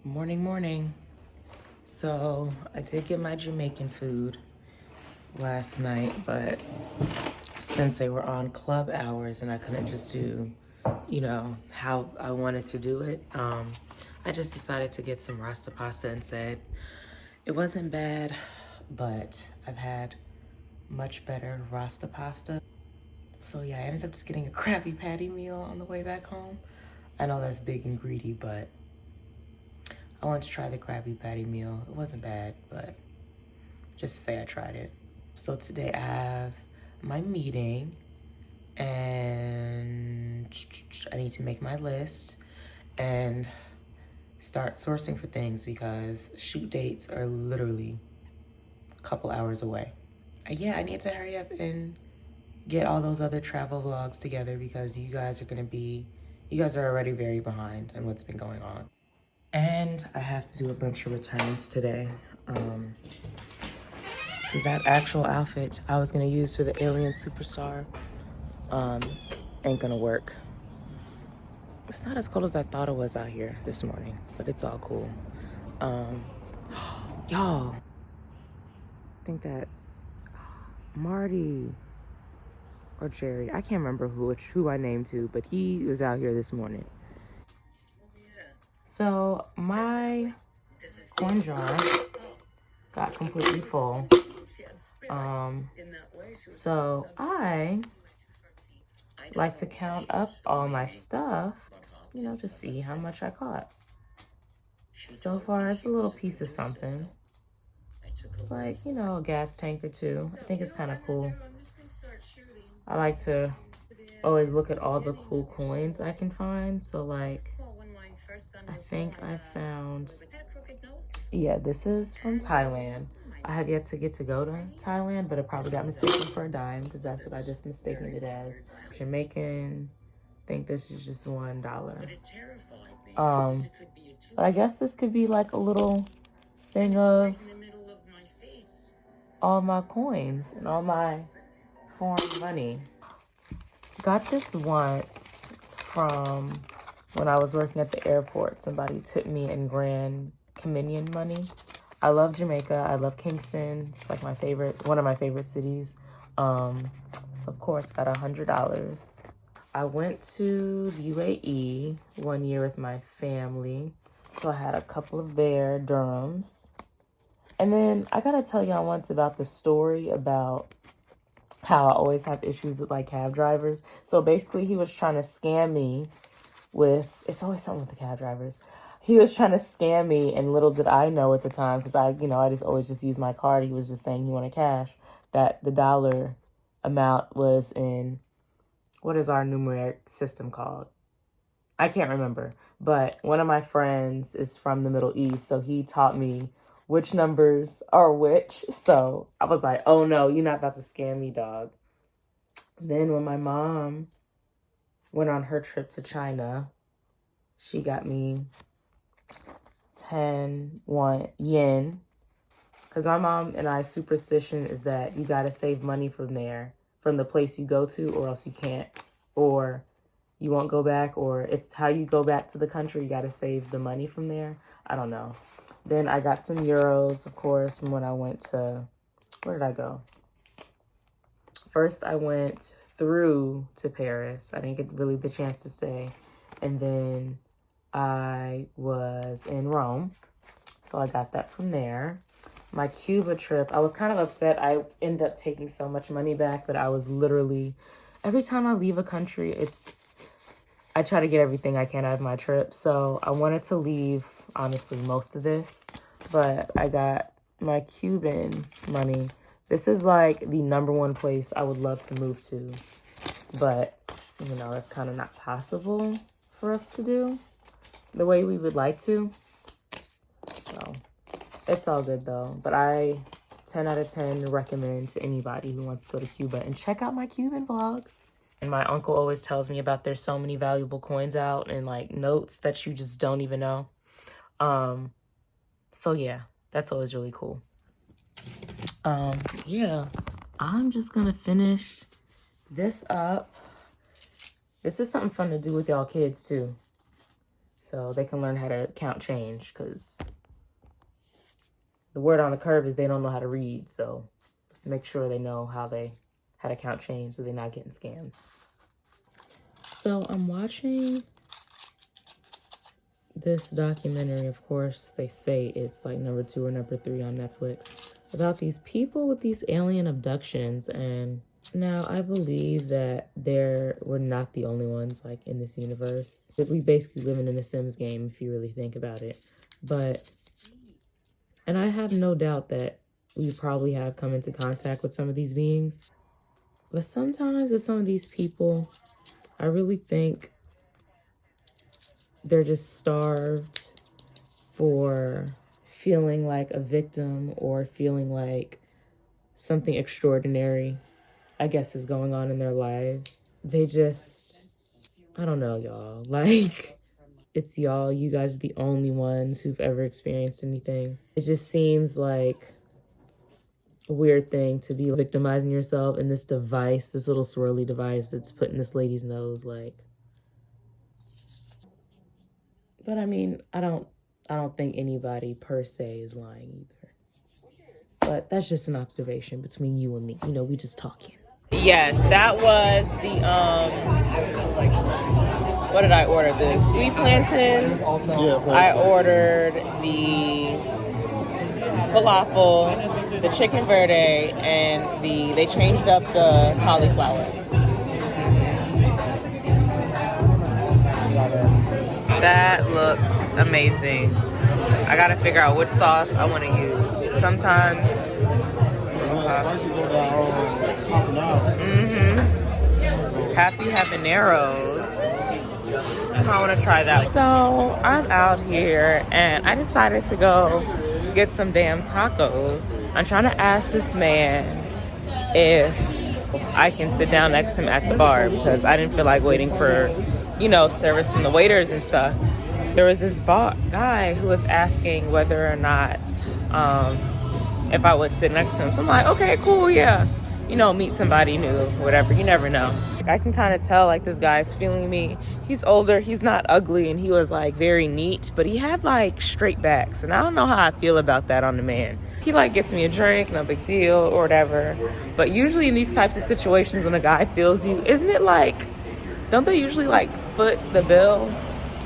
Morning. So I did get my Jamaican food last night, but since they were on club hours and I couldn't just do, how I wanted to do it, I just decided to get some Rasta pasta instead. It wasn't bad, but I've had much better Rasta pasta. So yeah, I ended up just getting a Krabby Patty meal on the way back home. I know that's big and greedy, but I wanted to try the Krabby Patty meal. It wasn't bad, but just to say I tried it. So today I have my meeting and I need to make my list and start sourcing for things because shoot dates are literally a couple hours away. And yeah, I need to hurry up and get all those other travel vlogs together because you guys are already very behind on what's been going on. And I have to do a bunch of returns today. Because that actual outfit I was gonna use for the Alien Superstar ain't gonna work. It's not as cold as I thought it was out here this morning, but it's all cool. Y'all, I think that's Marty or Jerry. I can't remember who I named to, but he was out here this morning. So my corn jar got completely full. So I like to count up all my stuff, to see how much I caught. So far, it's a little piece of something. It's like, a gas tank or two. I think it's kind of cool. I like to always look at all the cool coins I can find. So like, I think I found, this is from Thailand. I have yet to get to go to Thailand, but it probably got mistaken for a dime because that's what I just mistaken it as. Jamaican, I think this is just $1. But I guess this could be like a little thing of all my coins and all my foreign money. Got this once from when I was working at the airport. Somebody tipped me in Grand Caminion money. I love Jamaica. I love Kingston. It's like one of my favorite cities. So of course, got $100. I went to the UAE one year with my family. So I had a couple of their dirhams. And then I gotta tell y'all once about the story about how I always have issues with like cab drivers. So basically he was trying to scam me with, it's always something with the cab drivers. He was trying to scam me, and little did I know at the time, because I just always just use my card. He was just saying he wanted cash, that the dollar amount was in, what is our numeric system called? I can't remember, but one of my friends is from the Middle East, so he taught me which numbers are which. So I was like, oh no, you're not about to scam me, dog. Then when my mom went on her trip to China, she got me 10 yen. Because my mom and I's superstition is that you got to save money from the place you go to, or else you can't, or you won't go back, or it's how you go back to the country. You got to save the money from there. I don't know. Then I got some euros, of course, from when I went to, where did I go? First, I went through to Paris. I didn't get really the chance to stay. And then I was in Rome. So I got that from there. My Cuba trip, I was kind of upset. I ended up taking so much money back that I was literally, every time I leave a country, I try to get everything I can out of my trip. So I wanted to leave, honestly, most of this, but I got my Cuban money. This is like the #1 place I would love to move to, but that's kind of not possible for us to do the way we would like to. So it's all good though. But I 10 out of 10 recommend to anybody who wants to go to Cuba and check out my Cuban vlog. And my uncle always tells me about there's so many valuable coins out and like notes that you just don't even know. So yeah, that's always really cool. Yeah, I'm just gonna finish this up. This is something fun to do with y'all kids too. so they can learn how to count change, because the word on the curve is they don't know how to read. So let's make sure they know how to count change so they're not getting scammed. So I'm watching this documentary. Of course, they say it's like number 2 or number 3 on Netflix, about these people with these alien abductions. And now I believe that we're not the only ones like in this universe. We basically living in a Sims game if you really think about it. And I have no doubt that we probably have come into contact with some of these beings. But sometimes with some of these people, I really think they're just starved for feeling like a victim, or feeling like something extraordinary, I guess, is going on in their lives. They just, I don't know, y'all. Like, it's y'all. You guys are the only ones who've ever experienced anything. It just seems like a weird thing to be victimizing yourself in this device, this little swirly device that's put in this lady's nose. Like, but I mean, I don't think anybody per se is lying either. But that's just an observation between you and me. You know, we just talking. Yes, that was the what did I order? The sweet plantain. I ordered the falafel, the chicken verde, and they changed up the cauliflower. That looks amazing. I gotta figure out which sauce I want to use. Sometimes spicy go down. Happy habaneros. I want to try that. So I'm out here and I decided to go to get some damn tacos. I'm trying to ask this man if I can sit down next to him at the bar, because I didn't feel like waiting for, service from the waiters and stuff. There was this guy who was asking whether or not if I would sit next to him. So I'm like, okay, cool, yeah. Meet somebody new, whatever. You never know. I can kind of tell, like, this guy's feeling me. He's older, he's not ugly, and he was, like, very neat, but he had, like, straight backs, and I don't know how I feel about that on the man. He, like, gets me a drink, no big deal, or whatever. But usually in these types of situations, when a guy feels you, isn't it, like, don't they usually, like, foot the bill?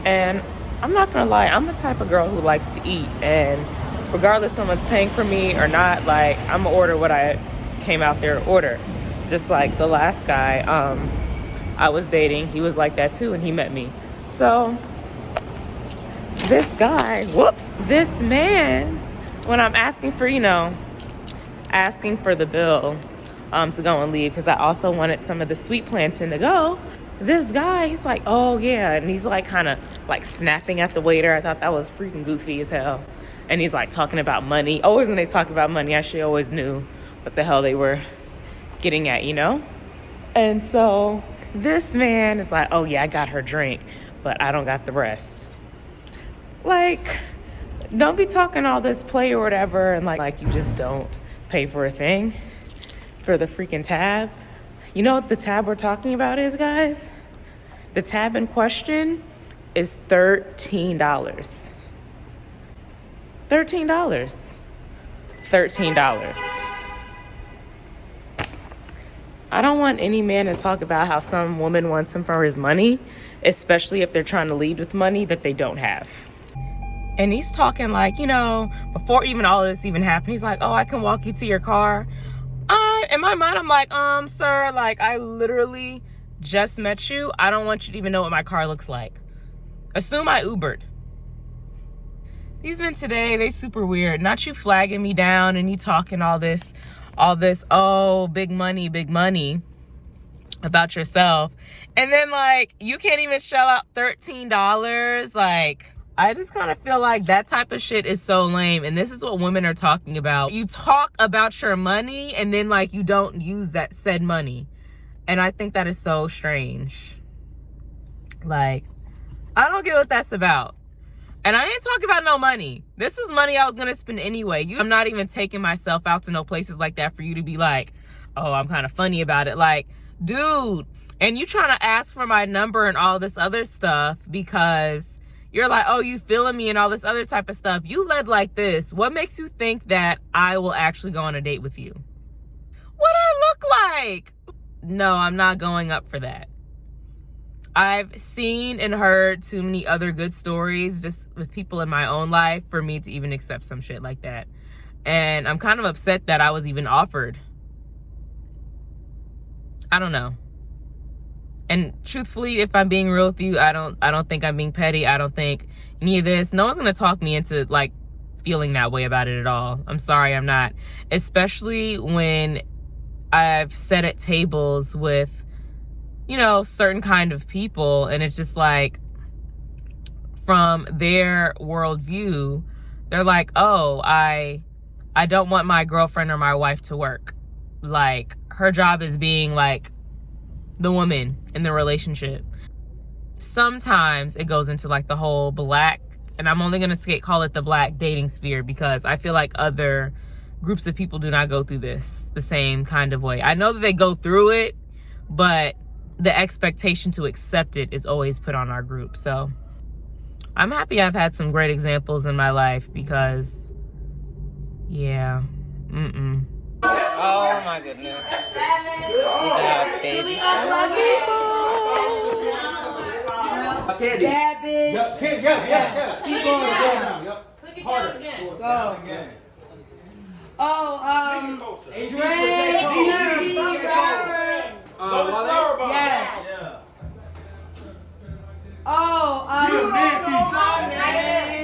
And I'm not gonna lie, I'm the type of girl who likes to eat, and regardless if someone's paying for me or not, like, I'm gonna order what I came out there to order. Just like the last guy I was dating, he was like that too, and he met me. So this man, when I'm asking for the bill to go and leave, because I also wanted some of the sweet plantain to go, this guy, he's like, oh yeah, and he's like kind of like snapping at the waiter. I thought that was freaking goofy as hell. And he's like talking about money. Always when they talk about money, I actually always knew what the hell they were getting at, And so this man is like, oh yeah, I got her drink, but I don't got the rest. Like, don't be talking all this play or whatever, and like you just don't pay for a thing, for the freaking tab. You know what the tab we're talking about is, guys? The tab in question is $13. $13. I don't want any man to talk about how some woman wants him for his money, especially if they're trying to lead with money that they don't have. And he's talking like, before even all of this even happened, he's like, oh, I can walk you to your car. In my mind, I'm like, sir, like, I literally just met you. I don't want you to even know what my car looks like. Assume I Ubered. These men today, they super weird. Not you flagging me down and you talking all this, oh, big money about yourself. And then, like, you can't even shell out $13. Like, I just kind of feel like that type of shit is so lame. And this is what women are talking about. You talk about your money and then, like, you don't use that said money. And I think that is so strange. Like, I don't get what that's about. And I ain't talking about no money. This is money I was going to spend anyway. I'm not even taking myself out to no places like that for you to be like, oh, I'm kind of funny about it. Like, dude, and you trying to ask for my number and all this other stuff because You're like, oh, you feeling me and all this other type of stuff. You led like this. What makes you think that I will actually go on a date with you? What I look like? No, I'm not going up for that. I've seen and heard too many other good stories just with people in my own life for me to even accept some shit like that. And I'm kind of upset that I was even offered. I don't know. And truthfully, if I'm being real with you, I don't think I'm being petty. I don't think any of this. No one's gonna talk me into like feeling that way about it at all. I'm sorry, I'm not. Especially when I've sat at tables with, you know, certain kind of people, and it's just like, from their worldview, they're like, oh, I don't want my girlfriend or my wife to work. Like, her job is being like the woman in the relationship. Sometimes it goes into like the whole black, and I'm only gonna call it the black dating sphere, because I feel like other groups of people do not go through this the same kind of way. I know that they go through it, but the expectation to accept it is always put on our group. So I'm happy I've had some great examples in my life, because yeah, oh my goodness. We got baby Cabbage. Yes. Keep going. Click it down again. Go. Oh, Asian Ray, people, Robert. Yes. Oh, You don't know my name.